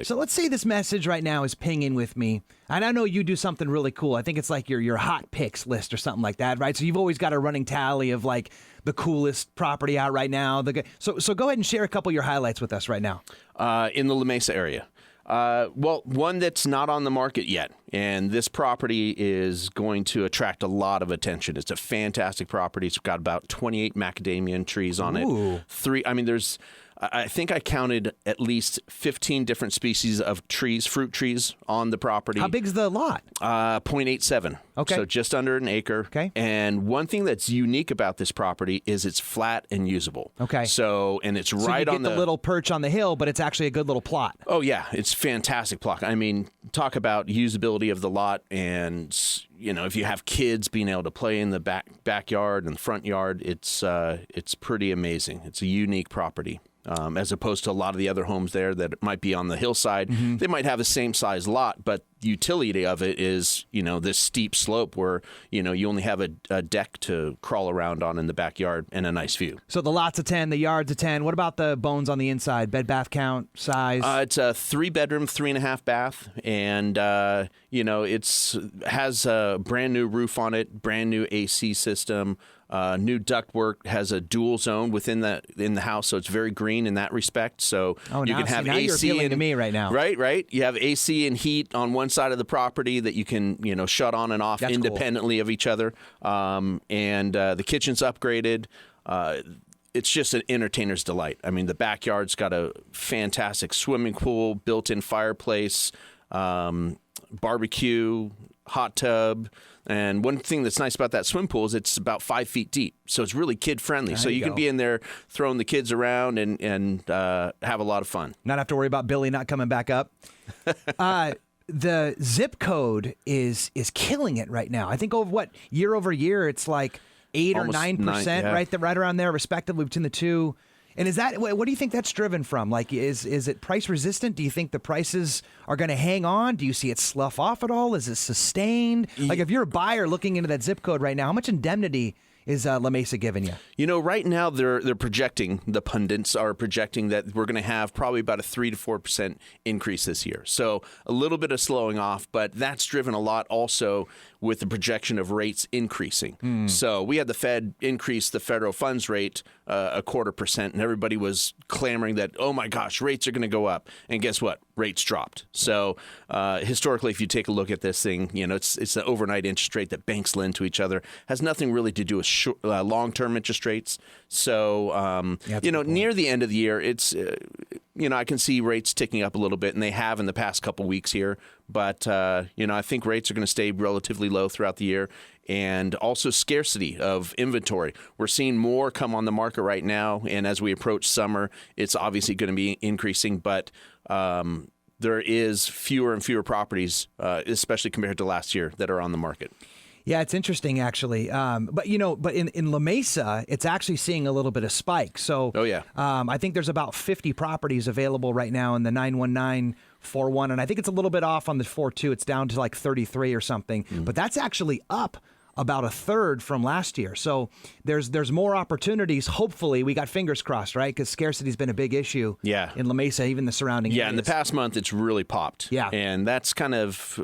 So let's say this message right now is pinging with me, and I know you do something really cool. I think it's like your hot picks list or something like that, right? So you've always got a running tally of like the coolest property out right now. So go ahead and share a couple of your highlights with us right now. In the La Mesa area. Well, one that's not on the market yet, and this property is going to attract a lot of attention. It's a fantastic property. It's got about 28 macadamia trees on it. I think I counted at least 15 different species of trees, fruit trees on the property. How big's the lot? 0.87. Okay. So just under an acre. Okay. And one thing that's unique about this property is it's flat and usable. Okay. So, and it's right you get on the little perch on the hill, but it's actually a good little plot. Oh, yeah. It's fantastic plot. I mean, talk about usability of the lot, and, you know, if you have kids being able to play in the backyard and the front yard, it's pretty amazing. It's a unique property. As opposed to a lot of the other homes there that might be on the hillside. Mm-hmm. They might have the same size lot, but the utility of it is, you know, this steep slope where, you know, you only have a deck to crawl around on in the backyard and a nice view. So the lot's a 10, the yard's a 10. What about the bones on the inside? Bed, bath count, size? It's a 3-bedroom, 3.5 bath, and, you know, has a brand new roof on it, brand new AC system. New ductwork, has a dual zone in the house, so it's very green in that respect. So you can have AC. You're appealing to me right now. Right. You have AC and heat on one side of the property that you can, you know, shut on and off That's independently of each other. And the kitchen's upgraded. It's just an entertainer's delight. I mean, the backyard's got a fantastic swimming pool, built-in fireplace, barbecue, hot tub. And one thing that's nice about that swim pool is it's about 5 feet deep, so it's really kid-friendly. So you can be in there throwing the kids around and have a lot of fun. Not have to worry about Billy not coming back up. The zip code is killing it right now. I think year over year, it's like 8 or 9%, right around there, respectively, between the two. And what do you think that's driven from? Like, is it price resistant? Do you think the prices are going to hang on? Do you see it slough off at all? Is it sustained? Like, if you're a buyer looking into that zip code right now, how much indemnity is La Mesa giving you? You know, right now they're projecting, the pundits are projecting that we're going to have probably about a 3 to 4% increase this year. So a little bit of slowing off, but that's driven a lot also with the projection of rates increasing. So we had the Fed increase the federal funds rate 0.25%, and everybody was clamoring that, oh my gosh, rates are going to go up. And guess what? Rates dropped. So historically, if you take a look at this thing, you know, it's an overnight interest rate that banks lend to each other. Has nothing really to do with long-term interest rates. So, you know, near the end of the year, it's, you know, I can see rates ticking up a little bit, and they have in the past couple weeks here. But, you know, I think rates are going to stay relatively low throughout the year. And also scarcity of inventory. We're seeing more come on the market right now. And as we approach summer, it's obviously going to be increasing. But there is fewer and fewer properties, especially compared to last year, that are on the market. Yeah, it's interesting, actually. But in La Mesa, it's actually seeing a little bit of spike. So I think there's about 50 properties available right now in the 91941, and I think it's a little bit off on the 42. It's down to like 33 or something. But that's actually up about a third from last year. So there's more opportunities. Hopefully, we got fingers crossed, right? Because scarcity's been a big issue in La Mesa, even the surrounding areas. In the past month, it's really popped. Yeah. And that's kind of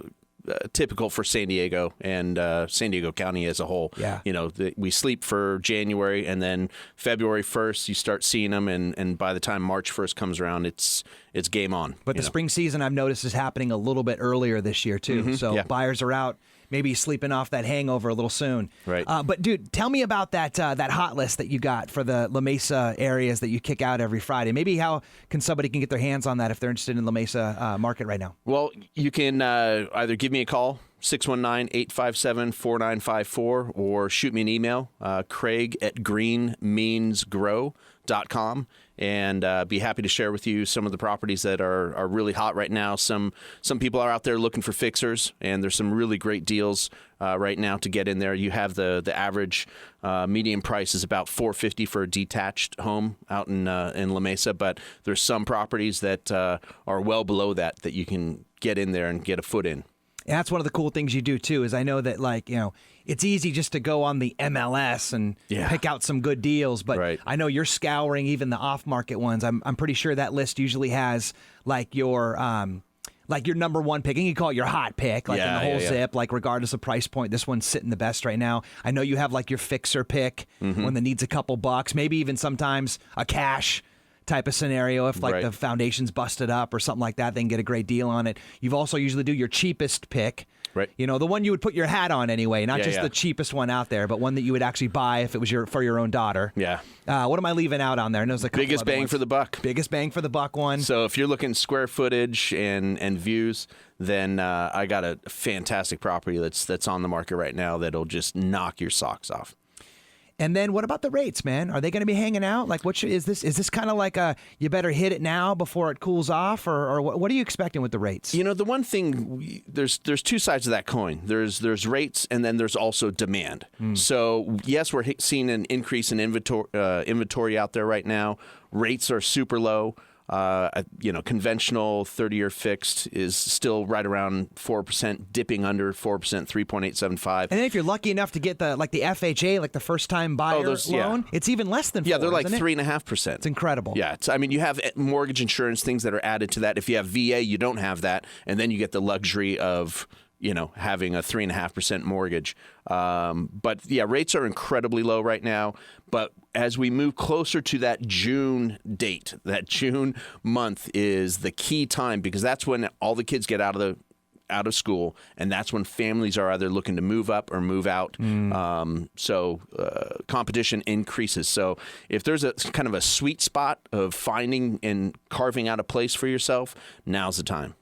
typical for San Diego and San Diego County as a whole. Yeah. You know, we sleep for January, and then February 1st, you start seeing them, and by the time March 1st comes around, it's game on. But the spring season, I've noticed, is happening a little bit earlier this year, too. So buyers are out, maybe sleeping off that hangover a little soon. Right. But, dude, tell me about that hot list that you got for the La Mesa areas that you kick out every Friday. Maybe how can somebody get their hands on that if they're interested in the Mesa market right now? Well, you can either give me a call, 619-857-4954, or shoot me an email, Craig@greenmeansgrow.com, and be happy to share with you some of the properties that are really hot right now. Some people are out there looking for fixers, and there's some really great deals right now to get in there. You have the average median price is about $450 for a detached home out in La Mesa, but there's some properties that are well below that you can get in there and get a foot in. And that's one of the cool things you do, too, is I know that, like, you know, it's easy just to go on the MLS and pick out some good deals. But I know you're scouring even the off-market ones. I'm pretty sure that list usually has like your number one pick, and you call it your hot pick, like in the whole zip, like regardless of price point. This one's sitting the best right now. I know you have like your fixer pick, one that needs a couple bucks, maybe even sometimes a cash type of scenario. If like the foundation's busted up or something like that, they can get a great deal on it. You've also usually do your cheapest pick. Right. You know, the one you would put your hat on anyway, not just the cheapest one out there, but one that you would actually buy if it was for your own daughter. Yeah. What am I leaving out on there? And there's a couple biggest bang ones. For the buck. Biggest bang for the buck one. So if you're looking square footage and views, then I got a fantastic property that's on the market right now that'll just knock your socks off. And then what about the rates, man? Are they going to be hanging out? Like, is this kind of like a you better hit it now before it cools off, or what are you expecting with the rates? You know, the one thing, there's two sides of that coin. There's rates, and then there's also demand. So yes, we're seeing an increase in inventory out there right now. Rates are super low. Conventional 30-year fixed is still right around 4%, dipping under 4%, 3.875. And then if you're lucky enough to get the FHA, like the first-time buyer loan, it's even less than 4%. Yeah, they're like 3.5%. It's incredible. Yeah, you have mortgage insurance, things that are added to that. If you have VA, you don't have that, and then you get the luxury of having a 3.5% mortgage. But yeah, rates are incredibly low right now. But as we move closer to that June date, that June month is the key time, because that's when all the kids get out of school, and that's when families are either looking to move up or move out. So competition increases. So if there's a kind of a sweet spot of finding and carving out a place for yourself, now's the time.